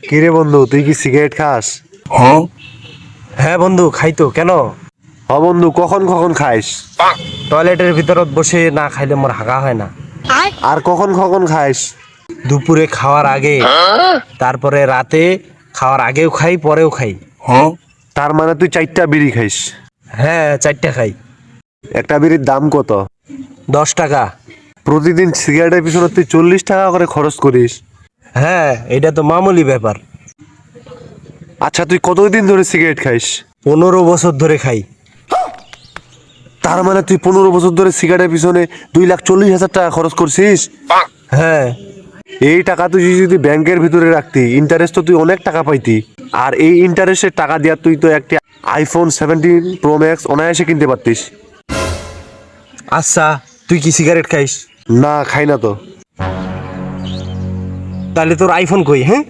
কিরে বন্ধু, তুই কি সিগারেট খাস? হ্যাঁ বন্ধু, খাই তো। কেন? হ বন্ধু, কখন কখন খাইস? টয়লেটের ভিতরত বসে না খাইলে মোর হাগা হয় না। আর কখন কখন খাইস? দুপুরে খাওয়ার আগে, তারপরে রাতে খাওয়ার আগেও খাই, পরেও খাই। তার মানে তুই 4টা বিড়ি খাইস? হ্যাঁ, 4টা খাই। একটা বিড়ির দাম কত? 10 টাকা। প্রতিদিন সিগারেটের পিছনে তুই 40 টাকা করে খরচ করিস? হ্যাঁ, এটা তো মামুলি ব্যাপার। আচ্ছা, তুই কতদিন ধরে সিগারেট খাইস? 15 বছর ধরে খাই। তার মানে তুই 15 বছর ধরে সিগারেটের পিছনে 2,40,000 টাকা খরচ করছিস? হ্যাঁ। এই টাকা তুই যদি ব্যাংকের ভিতরে রাখতি, ইন্টারেস্ট তো তুই অনেক টাকা পাইতি। আর এই ইন্টারেস্টের টাকা দিয়া তুই তো একটি আইফোন 17 প্রো ম্যাক্স অনায়াসে কিনতে পারতিস। আচ্ছা, তুই কি সিগারেট খাইস? না, খাই না তো। তাহলে তোর আইফোন কই? হ্যাঁ।